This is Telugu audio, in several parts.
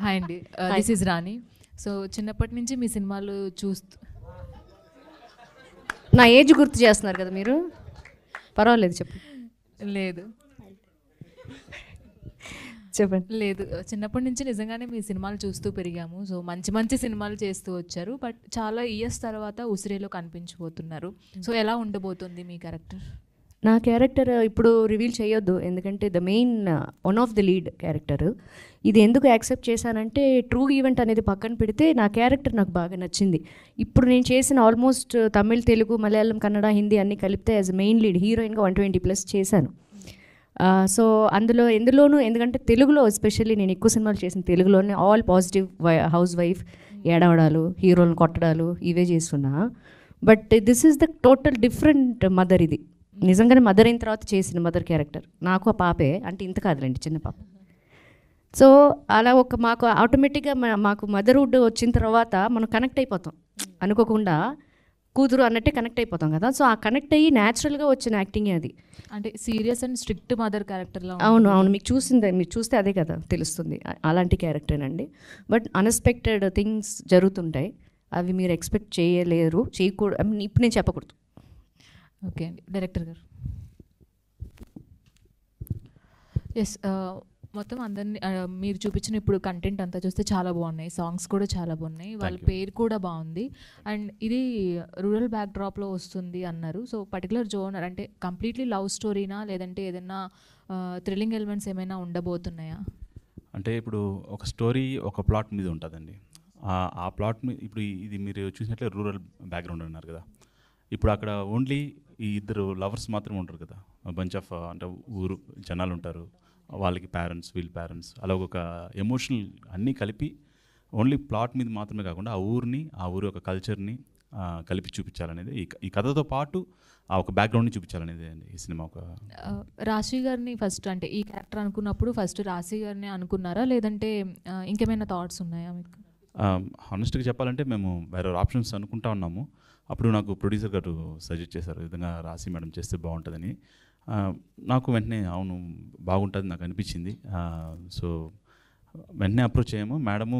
హాయ్ అండి, దిస్ ఈజ్ రాణి. సో చిన్నప్పటి నుంచి మీ సినిమాలు నా ఏజ్ గుర్తు చేస్తున్నారు కదా మీరు, పర్వాలేదు చెప్పండి. లేదు చెప్పండి. లేదు, చిన్నప్పటి నుంచి నిజంగానే మీ సినిమాలు చూస్తూ పెరిగాము. సో మంచి మంచి సినిమాలు చేస్తూ వచ్చారు. బట్ చాలా ఇయర్స్ తర్వాత ఉసిరేలో కనిపించబోతున్నారు. సో ఎలా ఉండబోతుంది మీ క్యారెక్టర్? నా క్యారెక్టర్ ఇప్పుడు రివీల్ చేయొద్దు, ఎందుకంటే the main one of the lead character. ఇది ఎందుకు యాక్సెప్ట్ చేశానంటే ట్రూ ఈవెంట్ అనేది పక్కన పెడితే నా క్యారెక్టర్ నాకు బాగా నచ్చింది. ఇప్పుడు నేను చేసిన ఆల్మోస్ట్ తమిళ్, తెలుగు, మలయాళం, కన్నడ, హిందీ అన్నీ కలిపితే యాజ్ మెయిన్ లీడ్ హీరోయిన్గా 120+ చేశాను. సో ఎందులోనూ ఎందుకంటే తెలుగులో ఎస్పెషల్లీ నేను ఎక్కువ సినిమాలు చేసిన తెలుగులోనే ఆల్ పాజిటివ్ హౌస్ వైఫ్, ఏడవడాలు, హీరోలను కొట్టడాలు ఇవే చేస్తున్నా. But this is the total different mother. ఇది నిజంగానే మదర్ అయిన తర్వాత చేసిన మదర్ క్యారెక్టర్. నాకు ఆ పాపే, అంటే ఇంత కాదులేండి, చిన్న పాప. సో అలా మాకు ఆటోమేటిక్గా మాకు మదర్హుడ్ వచ్చిన తర్వాత మనం కనెక్ట్ అయిపోతాం, అనుకోకుండా కూతురు అన్నట్టే కనెక్ట్ అయిపోతాం కదా. సో ఆ కనెక్ట్ అయ్యి న్యాచురల్గా వచ్చిన యాక్టింగే అది. అంటే సీరియస్ అండ్ స్ట్రిక్ట్ మదర్ క్యారెక్టర్లో. అవును, మీరు చూస్తే అదే కదా తెలుస్తుంది, అలాంటి క్యారెక్టరేనండి. బట్ అన్ఎక్స్పెక్టెడ్ థింగ్స్ జరుగుతుంటాయి, అవి మీరు ఎక్స్పెక్ట్ చేయలేరు, చేయకూడదు. ఇప్పుడు నేను చెప్పకూడదు. ఓకే అండి, డైరెక్టర్ గారు. ఎస్, మొత్తం అందరినీ మీరు చూపించిన ఇప్పుడు కంటెంట్ అంతా చూస్తే చాలా బాగున్నాయి, సాంగ్స్ కూడా చాలా బాగున్నాయి, వాళ్ళ పేరు కూడా బాగుంది. అండ్ ఇది రూరల్ బ్యాక్డ్రాప్లో వస్తుంది అన్నారు. సో పర్టికులర్ జోనర్ అంటే కంప్లీట్లీ లవ్ స్టోరీనా, లేదంటే ఏదైనా థ్రిల్లింగ్ ఎలిమెంట్స్ ఏమైనా ఉండబోతున్నాయా? అంటే ఇప్పుడు ఒక స్టోరీ ఒక ప్లాట్ మీద ఉంటుందండి. ఆ ప్లాట్ మీద ఇప్పుడు ఇది మీరు చూసినట్లే రూరల్ బ్యాక్గ్రౌండ్ అన్నారు కదా. ఇప్పుడు అక్కడ ఓన్లీ ఈ ఇద్దరు లవర్స్ మాత్రమే ఉంటారు కదా, బంచ్ ఆఫ్ అంటే ఊరు జనాలు ఉంటారు, వాళ్ళకి పేరెంట్స్, వీళ్ళ పేరెంట్స్, అలా ఒక ఎమోషనల్ అన్నీ కలిపి ఓన్లీ ప్లాట్ మీద మాత్రమే కాకుండా ఆ ఊరిని, ఆ ఊరి యొక్క కల్చర్ని కలిపి చూపించాలనేది ఈ కథతో పాటు ఆ ఒక బ్యాక్గ్రౌండ్ని చూపించాలనేది అండి ఈ సినిమా. ఒక రాశి గారిని ఫస్ట్ అంటే ఈ క్యారెక్టర్ అనుకున్నప్పుడు ఫస్ట్ రాశి గారిని అనుకున్నారా, లేదంటే ఇంకేమైనా థాట్స్ ఉన్నాయా మీకు? హానెస్ట్గా చెప్పాలంటే మేము వేరే ఆప్షన్స్ అనుకుంటా ఉన్నాము. అప్పుడు నాకు ప్రొడ్యూసర్ గారు సజెస్ట్ చేశారు, ఈ విధంగా రాశి మేడం చేస్తే బాగుంటుందని. నాకు వెంటనే అవును బాగుంటుంది నాకు అనిపించింది. సో వెంటనే అప్రోచ్ అయ్యాము. మేడము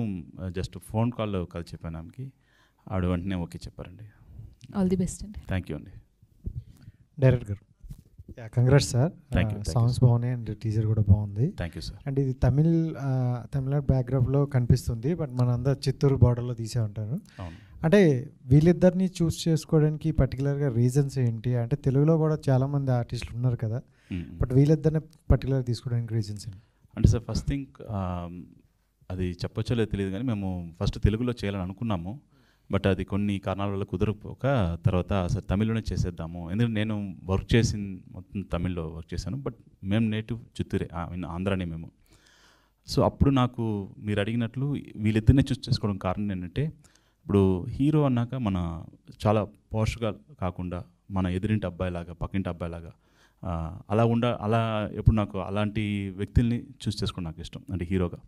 జస్ట్ ఫోన్ కాల్లో కలిసి చెప్పాను ఆమెకి, ఆవిడ వెంటనే ఓకే చెప్పారండి. ఆల్ ది బెస్ట్ అండి. థ్యాంక్ యూ అండి. డైరెక్టర్ గారు, congrats sir. Thank you. Songs బాగున్నాయి అండ్ టీజర్ కూడా బాగుంది. Thank you sir. అండ్ ఇది తమిళనాడు బ్యాక్గ్రౌండ్లో కనిపిస్తుంది, బట్ మన అందరు చిత్తూరు బార్డర్లో తీసే ఉంటారు. అవును. అంటే వీళ్ళిద్దరిని చూస్ చేసుకోవడానికి పర్టికులర్గా రీజన్స్ ఏంటి? అంటే తెలుగులో కూడా చాలామంది ఆర్టిస్టులు ఉన్నారు కదా, బట్ వీళ్ళిద్దరిని పర్టికులర్ తీసుకోవడానికి రీజన్స్ ఏంటి? అంటే సార్ ఫస్ట్ థింగ్ అది చెప్పొచ్చో లేదో తెలియదు కానీ మేము ఫస్ట్ తెలుగులో చేయాలని అనుకున్నాము. బట్ అది కొన్ని కారణాల వల్ల కుదరకపోక తర్వాత అసలు తమిళ్లోనే చేసేద్దాము. ఎందుకంటే నేను వర్క్ చేసింది మొత్తం తమిళ్లో వర్క్ చేశాను, బట్ మేము నేటివ్ చిత్తూరే, ఆంధ్రానే మేము. సో అప్పుడు నాకు మీరు అడిగినట్లు వీళ్ళిద్దరినే చూస్ చేసుకోవడం కారణం ఏంటంటే, ఇప్పుడు హీరో అన్నాక మన చాలా పోషగా కాకుండా మన ఎదురింటి అబ్బాయిలాగా, పక్కింటి అబ్బాయిలాగా అలా ఎప్పుడు నాకు అలాంటి వ్యక్తుల్ని చూస్ చేసుకోవడం నాకు ఇష్టం, అంటే హీరోగా.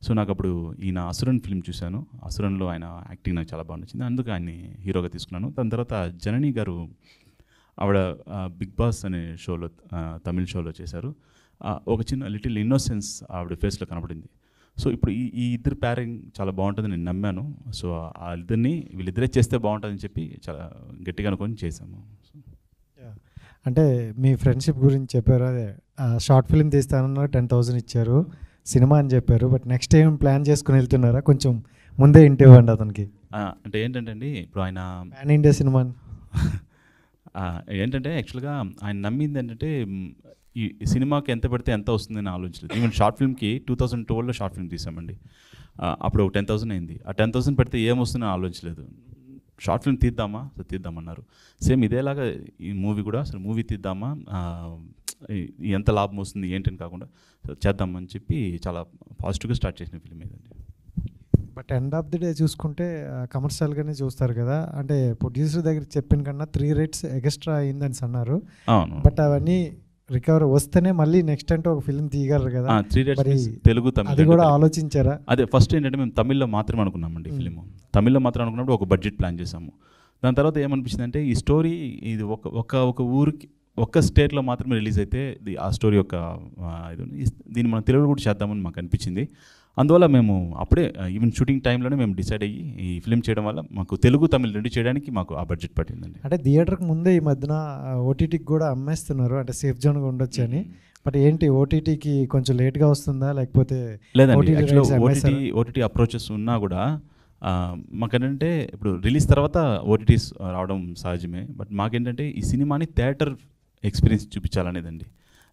సో నాకు అప్పుడు ఈయన అసురన్ ఫిల్మ్ చూశాను, అసురన్లో ఆయన యాక్టింగ్ నాకు చాలా బాగా నచ్చింది, అందుకు ఆయన్ని హీరోగా తీసుకున్నాను. దాని తర్వాత జనని గారు, ఆవిడ బిగ్ బాస్ అనే షోలో, తమిళ షోలో చేశారు. ఒక చిన్న లిటిల్ ఇన్నోసెన్స్ ఆవిడ ఫేస్లో కనపడింది. సో ఇప్పుడు ఈ ఇద్దరు ప్యారింగ్ చాలా బాగుంటుందని నేను నమ్మాను. సో వీళ్ళిద్దరే చేస్తే బాగుంటుందని చెప్పి చాలా గట్టిగా అనుకొని చేశాము. అంటే మీ ఫ్రెండ్షిప్ గురించి చెప్పారు, అదే షార్ట్ ఫిల్మ్ తీస్తానన్నారు, 10,000 ఇచ్చారు, సినిమా అని చెప్పారు, బట్ నెక్స్ట్ ఏం ప్లాన్ చేసుకుని వెళ్తున్నారా? కొంచెం ముందే ఇంటి ఇవ్వండి అతనికి. అంటే ఏంటంటే అండి, ఇప్పుడు ఆయన పాన్ ఇండియా సినిమా ఏంటంటే యాక్చువల్గా ఆయన నమ్మింది ఏంటంటే ఈ సినిమాకి ఎంత పెడితే ఎంత వస్తుందని ఆలోచించలేదు. ఈవెన్ షార్ట్ ఫిల్మ్కి 2012లో షార్ట్ ఫిల్మ్ తీసామండి, అప్పుడు 10,000 అయింది. ఆ 10,000 పెడితే ఏమొస్తుందని ఆలోచించలేదు. షార్ట్ ఫిల్మ్ తీద్దామా, సో తీద్దామన్నారు. సేమ్ ఇదేలాగా ఈ మూవీ కూడా, అసలు మూవీ తీద్దామా, ఎంత లాభం వస్తుంది ఏంటని కాకుండా చేద్దామని చెప్పి చాలా పాజిటివ్గా స్టార్ట్ చేసిన ఫిల్మ్ ఏదండి. But end of the day చూసుకుంటే కమర్షియల్గానే చూస్తారు కదా, అంటే ప్రొడ్యూసర్ దగ్గర చెప్పిన కన్నా 3 rates ఎక్స్ట్రా అయిందని అన్నారు. అవును. బట్ అవన్నీ రికవర్ వస్తేనే మళ్ళీ నెక్స్ట్ అంటే ఒక ఫిల్మ్ తీయగలరు కదా, 3 rates తెలుగు తమిళ అది కూడా ఆలోచించారా? అదే ఫస్ట్ ఏంటంటే మేము తమిళ్లో మాత్రమే అనుకున్నామండి ఫిలిం. తమిళ్లో మాత్రం అనుకున్నప్పుడు ఒక బడ్జెట్ ప్లాన్ చేసాము. దాని తర్వాత ఏమనిపించింది అంటే ఈ స్టోరీ ఇది ఒక ఊరికి ఒక్క స్టేట్లో మాత్రమే రిలీజ్ అయితే ఆ స్టోరీ యొక్క దీన్ని మనం తెలుగులో కూడా చేద్దామని మాకు అనిపించింది. అందువల్ల మేము అప్పుడే ఈవెన్ షూటింగ్ టైంలోనే మేము డిసైడ్ అయ్యి ఈ ఫిల్మ్ చేయడం వల్ల మాకు తెలుగు తమిళ్ రెండు చేయడానికి మాకు ఆ బడ్జెట్ పట్టిందండి. అంటే థియేటర్కి ముందే ఈ మధ్యన ఓటీటీకి కూడా అమ్మేస్తున్నారు, అంటే సేఫ్ జోన్గా ఉండొచ్చు అని. బట్ ఏంటి ఓటీటీకి కొంచెం లేట్గా వస్తుందా లేకపోతే? లేదండి, యాక్చువల్గా ఓటీటీ అప్రోచెస్ ఉన్నా కూడా మాకేంటంటే ఇప్పుడు రిలీజ్ తర్వాత ఓటీటీస్ రావడం సహజమే. బట్ మాకేంటంటే ఈ సినిమాని థియేటర్ ఎక్స్పీరియన్స్ చూపించాలనేదండి.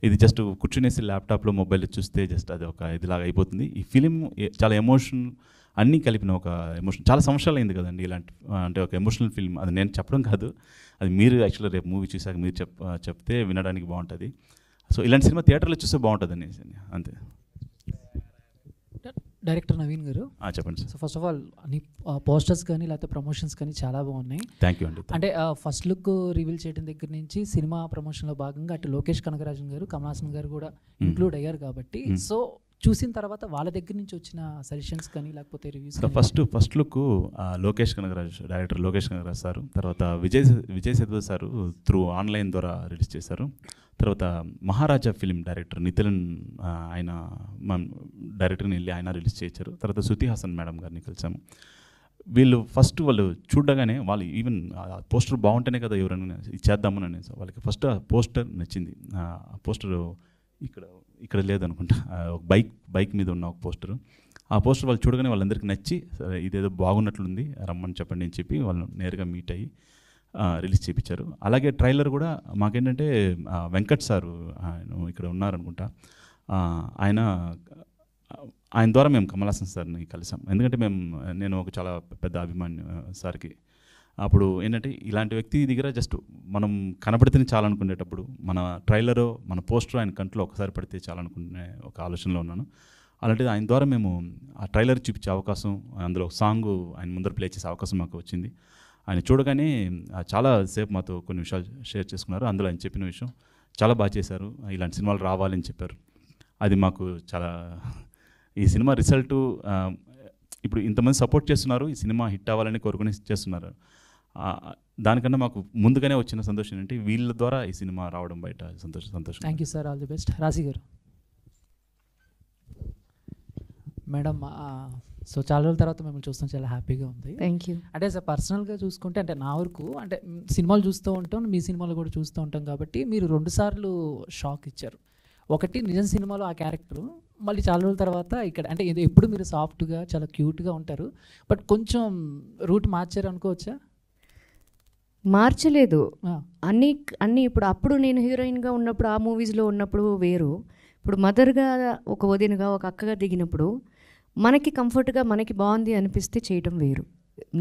ఇది జస్ట్ కూర్చునేసి ల్యాప్టాప్లో మొబైల్లో చూస్తే జస్ట్ అది ఒక ఇదిలాగా అయిపోతుంది. ఈ ఫిలిం చాలా ఎమోషన్ అన్నీ కలిపిన ఒక ఎమోషన్. చాలా సంవత్సరాలు అయింది కదండి ఇలాంటి అంటే ఒక ఎమోషనల్ ఫిల్మ్. అది నేను చెప్పడం కాదు, అది మీరు యాక్చువల్గా రేపు మూవీ చూసాక మీరు చెప్తే వినడానికి బాగుంటుంది. సో ఇలాంటి సినిమా థియేటర్లో చూస్తే బాగుంటుంది అనేసి అంతే. డైరెక్టర్ నవీన్ గారు చెప్పండి sir. So first of all అన్ని పోస్టర్స్ కానీ లేకపోతే ప్రమోషన్స్ కానీ చాలా బాగున్నాయి. థ్యాంక్ యూ అండి. అంటే ఫస్ట్ లుక్ రివీల్ చేయడం దగ్గర నుంచి సినిమా ప్రమోషన్లో భాగంగా అటు లోకేష్ కనగరాజన్ గారు, కమల్ హాసన్ గారు కూడా ఇంక్లూడ్ అయ్యారు కాబట్టి సో చూసిన తర్వాత వాళ్ళ దగ్గర నుంచి వచ్చిన సజెషన్స్ కానీ లేకపోతే reviews. First look Lokesh Kanagaraj, director Lokesh Kanagaraj sir, తర్వాత Vijay Sethupathi sir through online ద్వారా రిలీజ్ చేశారు. తర్వాత మహారాజా ఫిలిం డైరెక్టర్ నితిన్ ఆయన డైరెక్టర్ని వెళ్ళి ఆయన రిలీజ్ చేయించారు. తర్వాత శృతి హాసన్ మేడం గారిని కలిసాము. వాళ్ళు చూడగానే వాళ్ళు ఈవెన్ పోస్టర్ బాగుంటేనే కదా ఎవరైనా చేద్దామని అనేసి వాళ్ళకి ఫస్ట్ ఆ పోస్టర్ నచ్చింది. ఆ పోస్టర్ ఇక్కడ లేదనుకుంటా, ఒక బైక్ మీద ఉన్న ఒక పోస్టర్. ఆ పోస్టర్ వాళ్ళు చూడగానే వాళ్ళందరికీ నచ్చి సరే ఇదేదో బాగున్నట్లుంది రమ్మని చెప్పండి అని చెప్పి వాళ్ళు నేరుగా మీట్ అయ్యి రిలీజ్ చేయించారు. అలాగే ట్రైలర్ కూడా మాకేంటంటే వెంకట్ సారు ఆయన ఇక్కడ ఉన్నారనుకుంటా, ఆయన ద్వారా మేము కమల్ హాసన్ సార్ని కలిసాం. ఎందుకంటే నేను ఒక చాలా పెద్ద అభిమాని సార్కి. అప్పుడు ఏంటంటే ఇలాంటి వ్యక్తి దగ్గర జస్ట్ మనం కనపడితేనే చాలనుకునేటప్పుడు మన ట్రైలరో మన పోస్టర్ ఆయన కంట్లో ఒకసారి పడితే చాలనుకునే ఒక ఆలోచనలో ఉన్నాను. అలాంటిది ఆయన ద్వారా మేము ఆ ట్రైలర్ చూపించే అవకాశం, అందులో ఒక సాంగ్ ఆయన ముందర ప్లే చేసే అవకాశం మాకు వచ్చింది. ఆయన చూడగానే చాలా సేపు మాతో కొన్ని విషయాలు షేర్ చేసుకున్నారు. అందులో ఆయన చెప్పిన విషయం చాలా బాగా చేశారు, ఇలాంటి సినిమాలు రావాలని చెప్పారు. అది మాకు చాలా ఈ సినిమా రిజల్టు ఇప్పుడు ఇంతమంది సపోర్ట్ చేస్తున్నారు, ఈ సినిమా హిట్ అవ్వాలని కోరుకుని చేస్తున్నారు. దానికన్నా మాకు ముందుగానే వచ్చిన సంతోషం ఏంటంటే వీళ్ళ ద్వారా ఈ సినిమా రావడం బయట సంతోషం. Thank you sir, all the best. రాశి గారు. మేడం, సో చాలా రోజుల తర్వాత మిమ్మల్ని చూస్తాం, చాలా హ్యాపీగా ఉంది. Thank you. అంటే సార్ పర్సనల్గా చూసుకుంటే అంటే నా వరకు అంటే సినిమాలు చూస్తూ ఉంటాం, మీ సినిమాలు కూడా చూస్తూ ఉంటాం కాబట్టి మీరు 2 సార్లు షాక్ ఇచ్చారు. ఒకటి నిజం సినిమాలో ఆ క్యారెక్టరు, మళ్ళీ చాలా రోజుల తర్వాత ఇక్కడ అంటే ఎప్పుడు మీరు సాఫ్ట్గా చాలా క్యూట్గా ఉంటారు, బట్ కొంచెం రూట్ మార్చారు అనుకోవచ్చా? మార్చలేదు. అన్నీ అప్పుడు నేను హీరోయిన్గా ఉన్నప్పుడు ఆ మూవీస్లో ఉన్నప్పుడు వేరు, ఇప్పుడు మదర్గా ఒక వదినగా ఒక అక్కగా దిగినప్పుడు మనకి కంఫర్ట్గా మనకి బాగుంది అనిపిస్తే చేయటం వేరు.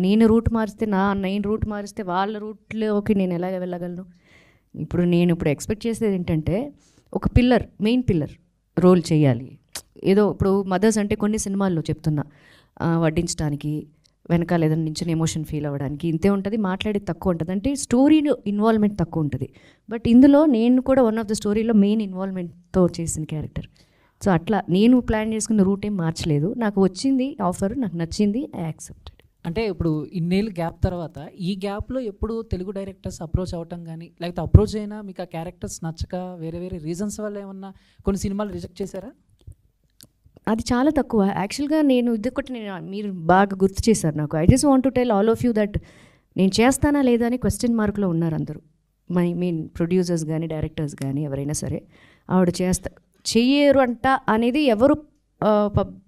నేను రూట్ మారిస్తే వాళ్ళ రూట్లోకి నేను ఎలాగ వెళ్ళగలను? నేను ఎక్స్పెక్ట్ చేసేది ఏంటంటే ఒక మెయిన్ పిల్లర్ రోల్ చేయాలి. ఏదో ఇప్పుడు మదర్స్ అంటే కొన్ని సినిమాల్లో చెప్తున్నా వడ్డించడానికి వెనకాల ఏదైనా నించిన ఎమోషన్ ఫీల్ అవ్వడానికి ఇంతే ఉంటుంది, మాట్లాడేది తక్కువ ఉంటుంది, అంటే స్టోరీలో ఇన్వాల్వ్మెంట్ తక్కువ ఉంటుంది. బట్ ఇందులో నేను కూడా వన్ ఆఫ్ ద స్టోరీలో మెయిన్ ఇన్వాల్వ్మెంట్తో చేసిన క్యారెక్టర్. సో అట్లా నేను ప్లాన్ చేసుకున్న రూట్ ఏం మార్చలేదు. నాకు వచ్చింది ఆఫర్, నాకు నచ్చింది, ఐ యాక్సెప్టెడ్. అంటే ఇప్పుడు ఇన్నేళ్ళు గ్యాప్ తర్వాత ఈ గ్యాప్లో ఎప్పుడు తెలుగు డైరెక్టర్స్ అప్రోచ్ అవ్వటం కానీ లేకపోతే అప్రోచ్ అయినా మీకు ఆ క్యారెక్టర్స్ నచ్చక వేరే రీజన్స్ వల్ల ఏమన్నా కొన్ని సినిమాలు రిజెక్ట్ చేశారా? అది చాలా తక్కువ యాక్చువల్గా. మీరు బాగా గుర్తు చేశారు నాకు. I just want to tell all of you that నేను చేస్తానా లేదా అని క్వశ్చన్ మార్క్లో ఉన్నారు అందరూ. మీన్ ప్రొడ్యూసర్స్ కానీ డైరెక్టర్స్ కానీ ఎవరైనా సరే. ఆవిడ చెయ్యరు అంట అనేది ఎవరు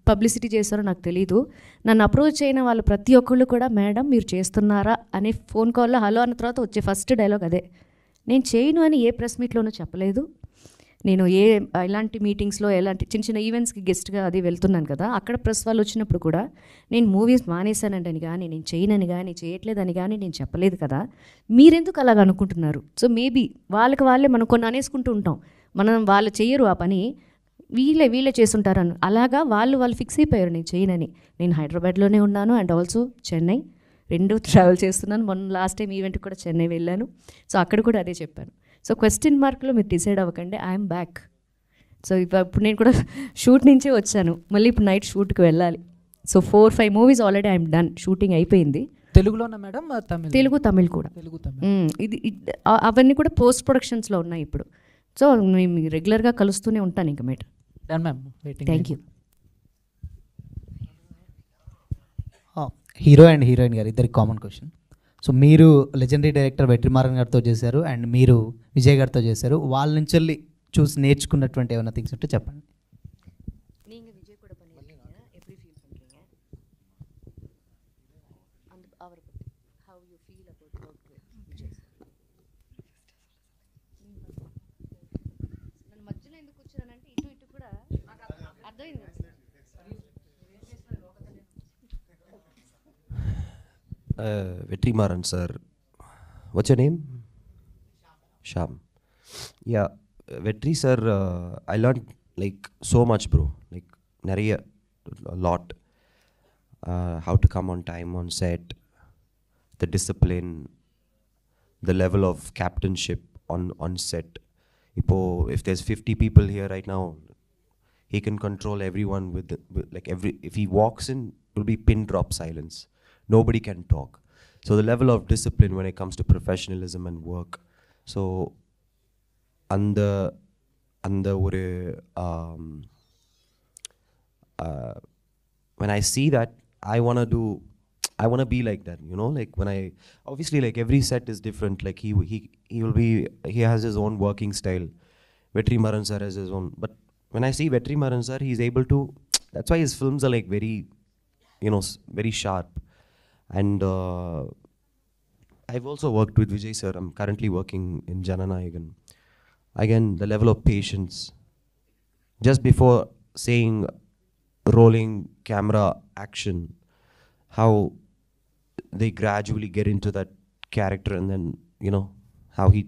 పబ్లిసిటీ చేస్తారో నాకు తెలీదు. నన్ను అప్రోచ్ అయిన వాళ్ళు ప్రతి ఒక్కళ్ళు కూడా మేడం మీరు చేస్తున్నారా అనే ఫోన్ కాల్లో హలో అన్న తర్వాత వచ్చే ఫస్ట్ డైలాగ్ అదే. నేను చేయను అని ఏ ప్రెస్ మీట్లోనూ చెప్పలేదు. నేను ఇలాంటి మీటింగ్స్లో ఎలాంటి చిన్న ఈవెంట్స్కి గెస్ట్గా అది వెళ్తున్నాను కదా, అక్కడ ప్రెస్ వాళ్ళు వచ్చినప్పుడు కూడా నేను మూవీస్ మానేశానంటని కానీ నేను చేయనని కానీ చేయట్లేదని కానీ నేను చెప్పలేదు కదా, మీరెందుకు అలాగ అనుకుంటున్నారు? సో మేబీ వాళ్ళే మనం కొన్ని అనేసుకుంటూ ఉంటాం, వాళ్ళు చెయ్యరు ఆ పని, వీళ్ళే చేస్తుంటారని. అలాగా వాళ్ళు ఫిక్స్ అయిపోయారు నేను చేయనని. నేను హైదరాబాద్లోనే ఉన్నాను అండ్ ఆల్సో చెన్నై 2 ట్రావెల్ చేస్తున్నాను. మొన్న లాస్ట్ టైం ఈవెంట్కి కూడా చెన్నై వెళ్ళాను. సో అక్కడ కూడా అదే చెప్పాను. సో క్వశ్చన్ మార్క్లో మీరు డిసైడ్ అవ్వకండి, ఐఎమ్ బ్యాక్. సో ఇప్పుడు నేను కూడా షూట్ నుంచే వచ్చాను, మళ్ళీ ఇప్పుడు నైట్ షూట్కి వెళ్ళాలి. So 4-5 movies already I'm done, shooting అయిపోయింది. తెలుగులోనా మేడం? తెలుగు తమిళ్ కూడా. ఇది అవన్నీ కూడా పోస్ట్ ప్రొడక్షన్స్లో ఉన్నాయి ఇప్పుడు. సో మేము రెగ్యులర్గా కలుస్తూనే ఉంటాను ఇంకా madam. Done ma'am, waiting. Thank you. Hero and heroine గారు ఇద్దరికి కామన్ క్వశ్చన్. సో మీరు లెజెండరీ డైరెక్టర్ వెట్రిమారన్ గారితో చేశారు అండ్ మీరు విజయ్ గారితో చేశారు. వాళ్ళ నుంచి వెళ్ళి చూసి నేర్చుకున్నటువంటి ఏమైనా థింగ్స్ ఉంటే చెప్పండి. நீங்கள் விஜய் கூட பண்ணியிருக்கீங்க, எப்படி ஃபீல் பண்ணுறீங்க? அந்த அவரை பற்றி how you feel about work with Vijay sir? నన్ను మధ్యలో ఎందుకు కూర్చున్నానంటే ఇటు ఇటు కూడా అర్థమైంది కదా sir? Vetrimaran sir, what's your name? Sham. Yeah, Vetri sir, I learned like so much, bro. Like nariya, a lot. How to come on time on set, the discipline, the level of captainship on set. If there's 50 people here right now, he can control everyone with like if he walks in, it will be pin drop silence. Nobody can talk. So the level of discipline when it comes to professionalism and work. So அந்த ஒரு when I see that, I want to be like that, you know, like when I obviously like every set is different, like he has his own working style. Vetrimaran sir has his own, but when I see Vetrimaran sir, he's able to, that's why his films are like very, you know, very sharp. And I've also worked with Vijay sir. I'm currently working in Jananayagan. Again, the level of patience. Just before saying rolling camera action, how they gradually get into that character, and then, you know, how he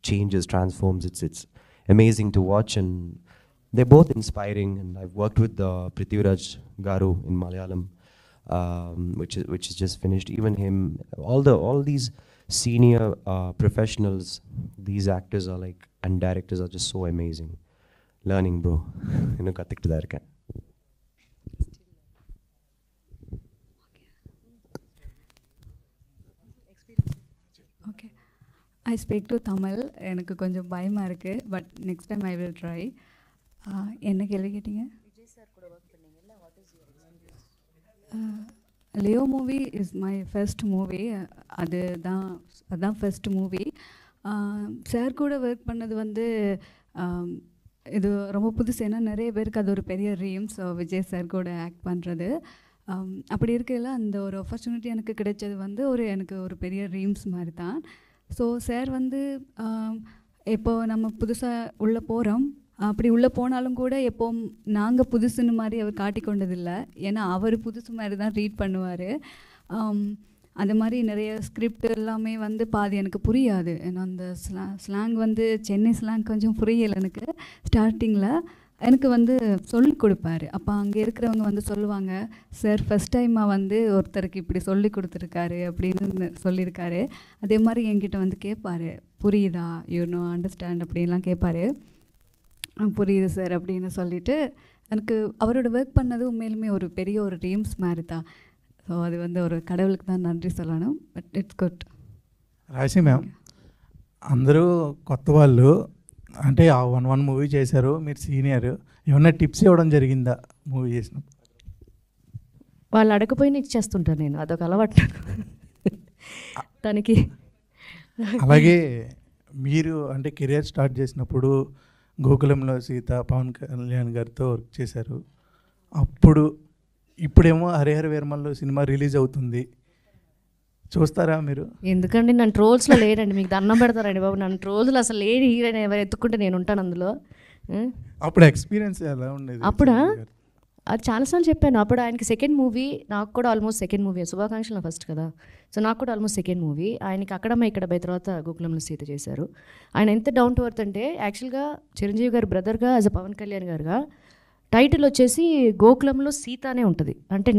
changes, transforms. It's amazing to watch, and they're both inspiring. And I've worked with Prithviraj Garu in Malayalam. Which is just finished. Even him, all these senior professionals, these actors are like, and directors are just so amazing. Learning, bro. இன்னும் கத்துக்கிட்டு தான் இருக்கேன். Okay, I speak to Tamil. எனக்கு கொஞ்சம் பயமாக இருக்குது, but next time I will try. என்ன கேள்வி கேட்டீங்க? Leo movie is my first movie. அதுதான் ஃபர்ஸ்ட் மூவி. சார் கூட ஒர்க் பண்ணது வந்து இது ரொம்ப புதுசு. ஏன்னா நிறைய பேருக்கு அது ஒரு பெரிய ட்ரீம்ஸ் விஜய் சார் கூட ஆக்ட் பண்ணுறது. அப்படி இருக்கையில் அந்த ஒரு ஆப்பர்ச்சுனிட்டி எனக்கு கிடைச்சது வந்து எனக்கு ஒரு பெரிய ட்ரீம்ஸ் மாதிரி தான். ஸோ சார் வந்து இப்போது நம்ம புதுசாக உள்ளே போகிறோம், அப்படி உள்ளே போனாலும் கூட எப்போவும் நாங்கள் புதுசுன்னு மாதிரி அவர் காட்டிக்கொண்டதில்லை. ஏன்னா அவர் புதுசு மாதிரி தான் ரீட் பண்ணுவார். அது மாதிரி நிறைய ஸ்கிரிப்ட் எல்லாமே வந்து பாதி எனக்கு புரியாது. ஏன்னா அந்த ஸ்லாங் வந்து சென்னை ஸ்லாங் கொஞ்சம் புரியலை எனக்கு ஸ்டார்டிங்கில். எனக்கு வந்து சொல்லி கொடுப்பாரு. அப்போ அங்கே இருக்கிறவங்க வந்து சொல்லுவாங்க, சார் ஃபஸ்ட் டைமாக வந்து ஒருத்தருக்கு இப்படி சொல்லி கொடுத்துருக்காரு அப்படின்னு சொல்லியிருக்காரு. அதே மாதிரி என்கிட்ட வந்து கேட்பார், புரியுதா, யூ நோ அண்டர்ஸ்டாண்ட் அப்படின்லாம் கேட்பார். புரியுது சார் அப்படின்னு சொல்லிவிட்டு எனக்கு அவரோட ஒர்க் பண்ணது உண்மையிலுமே ஒரு பெரிய ஒரு ட்ரீம்ஸ் மாதிரி தான். ஸோ அது வந்து ஒரு கடவுளுக்கு தான் நன்றி சொல்லணும். But it's good. రాశి మ్యామ్, అందరూ కొత్త వాళ్ళు, అంటే ఆ 1 మూవీ చేశారు, మీరు సీనియర్, ఏమన్నా టిప్స్ ఇవ్వడం జరిగిందా మూవీ చేసినప్పుడు? వాళ్ళు అడగపోయినా ఇచ్చేస్తుంటాను నేను, అదొక అలవాటు తనకి. అలాగే మీరు అంటే కెరియర్ స్టార్ట్ చేసినప్పుడు గోకులంలో సీత పవన్ కళ్యాణ్ గారితో వర్క్ చేశారు. అప్పుడు ఇప్పుడేమో హరిహర వీరమల్లో సినిమా రిలీజ్ అవుతుంది, చూస్తారా మీరు? ఎందుకండి నన్ను ట్రోల్స్లో లేనండి, మీకు దండం పెడతారండి బాబు. నన్ను ట్రోల్స్లో అసలు లేని హీరోయిన్ ఎవరు ఎత్తుకుంటే నేను ఉంటాను అందులో. అప్పుడు ఎక్స్పీరియన్స్ ఎలా ఉండేది? అప్పుడా అది చాలాసార్లు చెప్పాను. అప్పుడు ఆయనకి సెకండ్ మూవీ, నాకు కూడా ఆల్మోస్ట్ సెకండ్ మూవీ. శుభాకాంక్షలు ఫస్ట్ కదా, సో నాకు కూడా ఆల్మోస్ట్ సెకండ్ మూవీ. ఆయనకి అక్కడమ్మ ఇక్కడ బై తర్వాత గోకులంలో సీత చేశారు. ఆయన ఎంత డౌన్ టు ఎర్త్ అంటే, యాక్చువల్గా చిరంజీవి గారి బ్రదర్గా యాజ్ అ పవన్ కళ్యాణ్ గారుగా టైటిల్ వచ్చేసి గోకులంలో సీత అనే ఉంటుంది, అంటే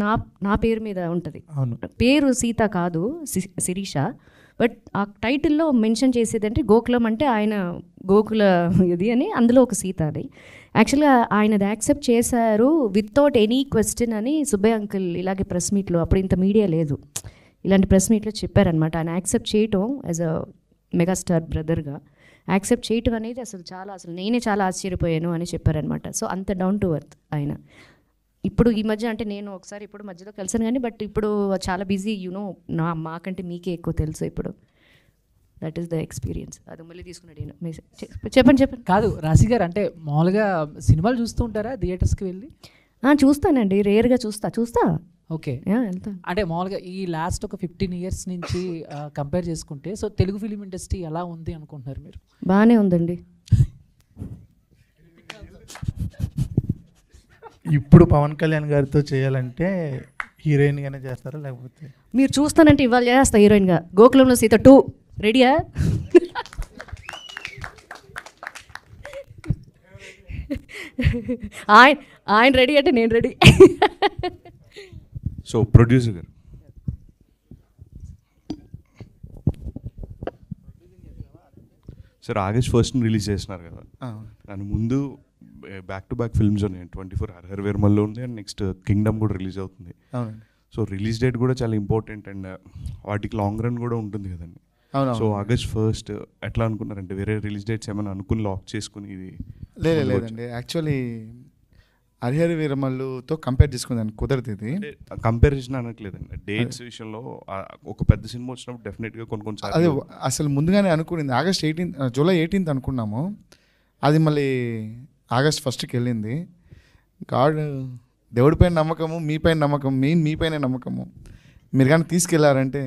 నా పేరు మీద ఉంటుంది. పేరు సీత కాదు, శిరీష. బట్ ఆ టైటిల్లో మెన్షన్ చేసేది అంటే గోకులం అంటే ఆయన గోకుల ఇది అని, అందులో ఒక సీత అని. యాక్చువల్గా ఆయన అది యాక్సెప్ట్ చేశారు వితౌట్ ఎనీ క్వశ్చన్ అని సుబ్బయ్య అంకుల్ ఇలాగే ప్రెస్ మీట్లో, అప్పుడు ఇంత మీడియా లేదు, ఇలాంటి ప్రెస్ మీట్లో చెప్పారనమాట. ఆయన యాక్సెప్ట్ చేయటం యాజ్ అ మెగాస్టార్ బ్రదర్గా యాక్సెప్ట్ చేయటం అనేది అసలు నేనే చాలా ఆశ్చర్యపోయాను అని చెప్పారనమాట. సో అంత డౌన్ టు ఎర్త్ ఆయన. ఇప్పుడు ఈ మధ్య అంటే నేను ఒకసారి ఇప్పుడు మధ్యలో కలిసాను కానీ బట్ ఇప్పుడు చాలా బిజీ యూనో మాకంటే మీకే ఎక్కువ తెలుసు ఇప్పుడు. That is the experience. అది మళ్ళీ తీసుకున్నాడు ఈయన. చెప్పండి. కాదు రాశి గారు, అంటే మామూలుగా సినిమాలు చూస్తూ ఉంటారా థియేటర్స్కి వెళ్ళి? చూస్తానండి, రేర్గా చూస్తా. ఓకే, వెళ్తా. అంటే మామూలుగా ఈ లాస్ట్ ఒక 15 years నుంచి కంపేర్ చేసుకుంటే సో తెలుగు ఫిలిం ఇండస్ట్రీ ఎలా ఉంది అనుకుంటున్నారు మీరు? బాగానే ఉందండి. ఇప్పుడు పవన్ కళ్యాణ్ గారితో చేయాలంటే హీరోయిన్గానే చేస్తారా లేకపోతే? మీరు చూస్తానంటే ఇవాళ చేస్తా హీరోయిన్గా. గోకులంలో సీత 2 రెడీయా? ఆయన రెడీ అంటే నేను రెడీ. సో ప్రొడ్యూసర్ గారు, సార్ August 1st రిలీజ్ చేస్తున్నారు కదా, దాని ముందు బ్యాక్ టు బ్యాక్ ఫిల్మ్స్ ఉన్నాయి. 24 హరిహర వీరమల్లో ఉంది అండ్ నెక్స్ట్ కింగ్డమ్ కూడా రిలీజ్ అవుతుంది. సో రిలీజ్ డేట్ కూడా చాలా ఇంపార్టెంట్ అండ్ వాటికి లాంగ్ రన్ కూడా ఉంటుంది కదండి. సో August 1st ఎట్లా అనుకున్నారంటే వేరే రిలీజ్ డేట్స్ ఏమైనా అనుకుని లాక్ చేసుకుని ఇది? లేదండి, యాక్చువల్లీ హరిహర వీరమల్లుతో కంపేర్ చేసుకుందాన్ని కుదరదు. ఇది కంపారిజన్ అనట్లేదండి, డేట్స్ విషయంలో ఒక పెద్ద సినిమా వచ్చినప్పుడు డెఫినెట్గా కొన్ని అదే అసలు ముందుగానే అనుకునింది జూలై 18th అనుకున్నాము. అది మళ్ళీ August 1st వెళ్ళింది. దేవుడిపైన నమ్మకము, మీపైన నమ్మకం, మీపైన నమ్మకము. మీరు కానీ తీసుకెళ్లారంటే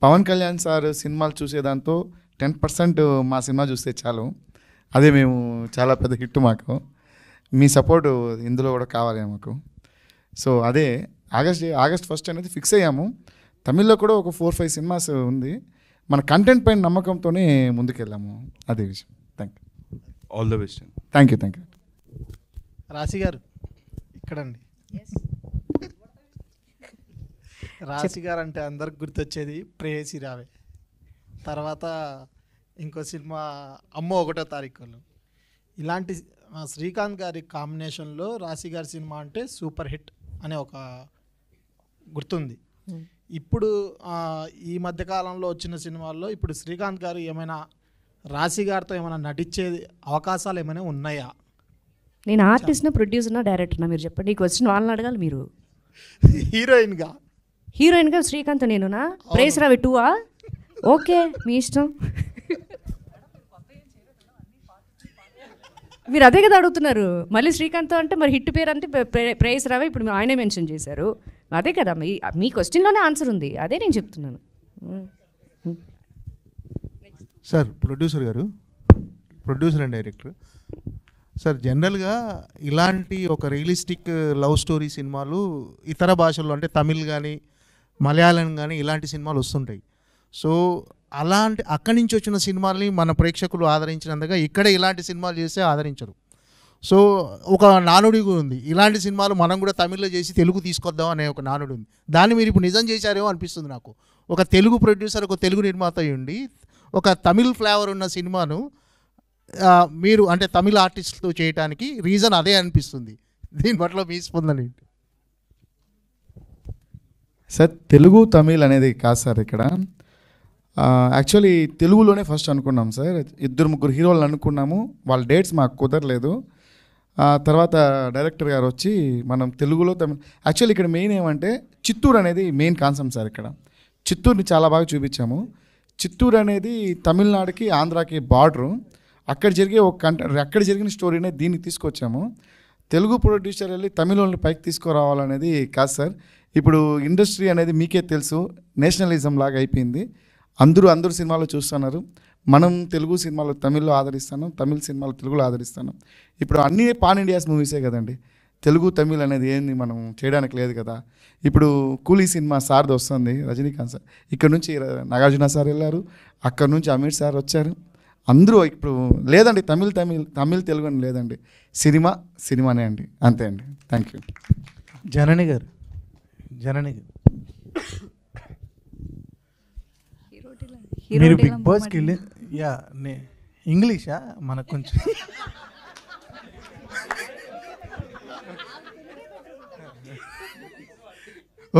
పవన్ కళ్యాణ్ సార్ సినిమాలు చూసేదాంతో 10% మా సినిమా చూస్తే చాలు, అదే మేము చాలా పెద్ద హిట్ మాకు. మీ సపోర్టు ఇందులో కూడా కావాలి మాకు. సో అదే August 1st అనేది ఫిక్స్ అయ్యాము. తమిళ్లో కూడా ఒక 4-5 సినిమాస్ ఉంది. మన కంటెంట్ పైన నమ్మకంతోనే ముందుకెళ్ళాము. అదే విషయం. Thank you. All the best. Thank you. రాశి గారు ఇక్కడండి. రాశి గారు అంటే అందరికి గుర్తొచ్చేది ప్రేయసి రావే, తర్వాత ఇంకో సినిమా అమ్మో 1వ తారీఖు. ఇలాంటి శ్రీకాంత్ గారి కాంబినేషన్లో రాశి గారి సినిమా అంటే సూపర్ హిట్ అనే ఒక గుర్తుంది. ఇప్పుడు ఈ మధ్యకాలంలో వచ్చిన సినిమాల్లో ఇప్పుడు శ్రీకాంత్ గారు ఏమైనా రాశి గారితో ఏమైనా నటించే అవకాశాలు ఏమైనా ఉన్నాయా? నేను ఆర్టిస్ట్నా, ప్రొడ్యూసర్నా, డైరెక్టర్నా మీరు చెప్పండి. ఈ క్వశ్చన్ వాళ్ళని అడగాలి మీరు. హీరోయిన్గా శ్రీకాంత్ నేనునా? ప్రేస్ రావి 2ఆ? ఓకే, మీ ఇష్టం. మీరు అదే కదా అడుగుతున్నారు. మళ్ళీ శ్రీకాంత్ అంటే మరి హిట్ పేరు అంటే ప్రేస్ రావే, ఇప్పుడు ఆయనే మెన్షన్ చేశారు. అదే కదా మీ క్వశ్చన్లోనే ఆన్సర్ ఉంది, అదే నేను చెప్తున్నాను. Sir producer and director sir, జనరల్గా ఇలాంటి ఒక రియలిస్టిక్ లవ్ స్టోరీ సినిమాలు ఇతర భాషల్లో అంటే తమిళ్ కానీ మలయాళం కానీ ఇలాంటి సినిమాలు వస్తుంటాయి. సో అలాంటి అక్కడి నుంచి వచ్చిన సినిమాల్ని మన ప్రేక్షకులు ఆదరించినందుగా ఇక్కడ ఇలాంటి సినిమాలు చేస్తే ఆదరించరు. సో ఒక నానుడి ఉంది, ఇలాంటి సినిమాలు మనం కూడా తమిళ్లో చేసి తెలుగు తీసుకొద్దాం అనే ఒక నానుడి ఉంది. దాన్ని మీరు ఇప్పుడు నిజం చేశారేమో అనిపిస్తుంది నాకు. ఒక తెలుగు ప్రొడ్యూసర్, ఒక తెలుగు నిర్మాత ఉండి ఒక తమిళ్ ఫ్లేవర్ ఉన్న సినిమాను మీరు అంటే తమిళ ఆర్టిస్టులతో చేయడానికి రీజన్ అదే అనిపిస్తుంది. దీని పట్ల మీ స్పందన ఏంటి? సార్ తెలుగు తమిళ్ అనేది కాదు సార్. ఇక్కడ యాక్చువల్లీ తెలుగులోనే ఫస్ట్ అనుకున్నాం సార్. 2-3 హీరోలను అనుకున్నాము, వాళ్ళ డేట్స్ మాకు కుదరలేదు. తర్వాత డైరెక్టర్ గారు వచ్చి మనం తెలుగులో తమిళ్ యాక్చువల్లీ ఇక్కడ మెయిన్ ఏమంటే చిత్తూరు అనేది మెయిన్ కాన్సెప్ట్ సార్. ఇక్కడ చిత్తూరుని చాలా బాగా చూపించాము. చిత్తూరు అనేది తమిళనాడుకి ఆంధ్రాకి బార్డరు. అక్కడ జరిగిన స్టోరీనే దీన్ని తీసుకొచ్చాము. తెలుగు ప్రొడ్యూసర్ వెళ్ళి తమిళని పైకి తీసుకురావాలనేది కాదు సార్. ఇప్పుడు ఇండస్ట్రీ అనేది మీకే తెలుసు, నేషనలిజం లాగా అయిపోయింది. అందరూ సినిమాలు చూస్తున్నారు. మనం తెలుగు సినిమాలు తమిళ్లో ఆదరిస్తాను, తమిళ సినిమాలు తెలుగులో ఆదరిస్తాను. ఇప్పుడు అన్నీ పాన్ ఇండియాస్ మూవీసే కదండి. తెలుగు తమిళ్ అనేది ఏంది మనం చేయడానికి లేదు కదా. ఇప్పుడు కూలీ సినిమా సార్ది వస్తుంది, రజనీకాంత్ సార్. ఇక్కడ నుంచి నాగార్జున సార్ వెళ్ళారు, అక్కడ నుంచి అమీర్ సార్ వచ్చారు. అందరూ ఇప్పుడు లేదండి తమిళ్ తెలుగు అని లేదండి, సినిమానే అండి, అంతే అండి. Thank you. జనని గారు మీరు బిగ్ బాస్కి వెళ్ళి ఇంగ్లీషా మనకు కొంచెం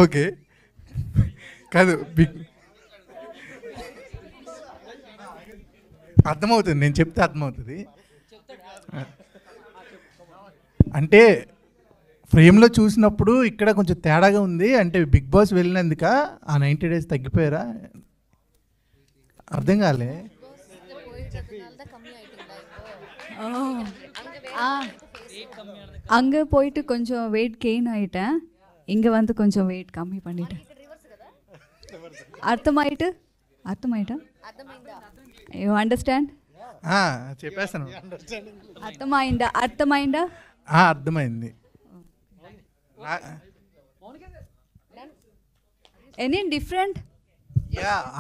ఓకే కాదు అర్థమవుతుంది, నేను చెప్తే అర్థమవుతుంది. అంటే ఫ్రేమ్లో చూసినప్పుడు ఇక్కడ కొంచెం తేడాగా ఉంది. అంటే బిగ్ బాస్ వెళ్ళినందుక ఆ 90 days తగ్గిపోయారా? అర్థం కాలే. அங்கே போயிட்டு கொஞ்சம் வெயிட் கெயின் ஆகிட்டேன், இங்கே வந்து கொஞ்சம் வெயிட் கம்மி பண்ணிட்டேன். అర్థమైటా? You understand? చెప్పేస్తాను. అర్థమైందా? అర్థమైంది. Any different?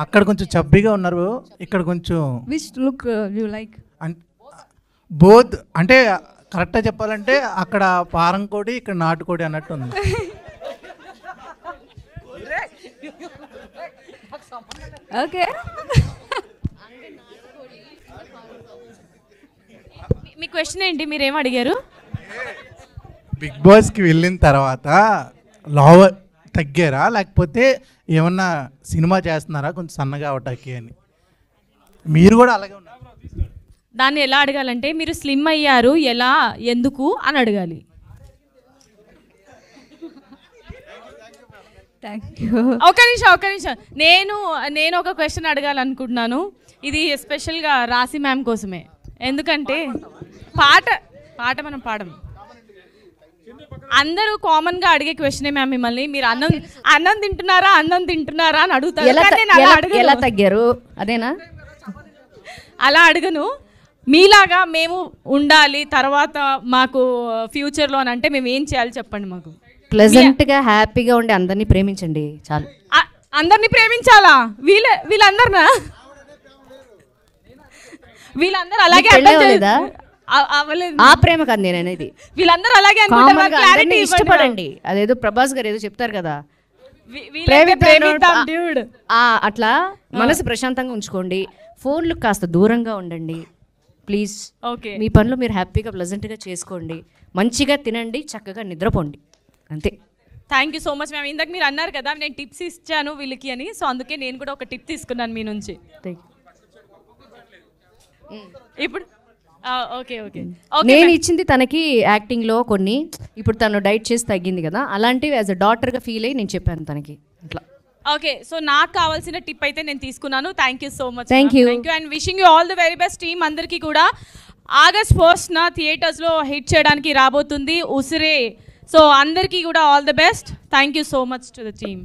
అక్కడ కొంచెం చబ్బీగా ఉన్నారు, ఇక్కడ కొంచెం. Which look you like? Both అంటే కరెక్ట్గా చెప్పాలంటే అక్కడ పారం కోడి, ఇక్కడ నాటుకోడి అన్నట్టు ఉంది. ఓకే. మీ క్వశ్చన్ ఏంటి, మీరేం అడిగారు? బిగ్ బాస్కి వెళ్ళిన తర్వాత లావ్ తగ్గారా, లేకపోతే ఏమన్నా సినిమా చేస్తున్నారా కొంచెం సన్నగా అవటానికి అని? మీరు కూడా అలాగే ఉన్నారు. దాన్ని ఎలా అడగాలంటే మీరు స్లిమ్ అయ్యారు, ఎలా, ఎందుకు అని అడగాలి. ఒక నిమిషం నేను ఒక క్వశ్చన్ అడగాలనుకుంటున్నాను. ఇది ఎస్పెషల్గా రాశి మ్యామ్ కోసమే. ఎందుకంటే పాట మనం పాడము, అందరూ కామన్గా అడిగే క్వశ్చనే మ్యామ్ మిమ్మల్ని. మీరు అన్నం తింటున్నారా అని అడుగుతారు. ఎలా తగ్గారు అదేనా? అలా అడగను. మీలాగా మేము ఉండాలి తర్వాత మాకు ఫ్యూచర్లో అని అంటే మేము ఏం చేయాలి చెప్పండి మాకు. ప్లెజెంట్గా హ్యాపీగా ఉండి అందరినీ ప్రేమించండి చాలు. అందరినీ ప్రేమించాలా? వీళ్ళందరూ అలాగే అవ్వలేదు. ఆ ప్రేమ కాదు నేను అనేది. వీళ్ళందరూ అలాగే ఇష్టపడండి. అదేదో ప్రభాస్ గారు ఏదో చెప్తారు కదా, అట్లా మనసు ప్రశాంతంగా ఉంచుకోండి. ఫోన్లు కాస్త దూరంగా ఉండండి ప్లీజ్. మీ పనులు మీరు హ్యాపీగా ప్లెజెంట్గా చేసుకోండి, మంచిగా తినండి, చక్కగా నిద్రపోండి, అంతే. Thank you so much ma'am. ఇందాక మీరు అన్నారు కదా నేను టిప్స్ ఇచ్చాను వీళ్ళకి అని, సో అందుకే నేను కూడా ఒక టిప్ తీసుకున్నాను మీ నుంచి. ఇప్పుడు నేను ఇచ్చింది తనకి యాక్టింగ్లో కొన్ని, ఇప్పుడు తను డైట్ చేసి తగ్గింది కదా, అలాంటివి యాజ్ అ డాటర్గా ఫీల్ అయ్యి నేను చెప్పాను తనకి అట్లా. ఓకే, సో నాకు కావాల్సిన టిప్ అయితే నేను తీసుకున్నాను. Thank you so much. Thank you and wishing you all the very best team అందరికీ కూడా. August 1st థియేటర్స్లో హిట్ చేయడానికి రాబోతుంది ఉసిరే. సో అందరికీ కూడా all the best. Thank you so much to the team.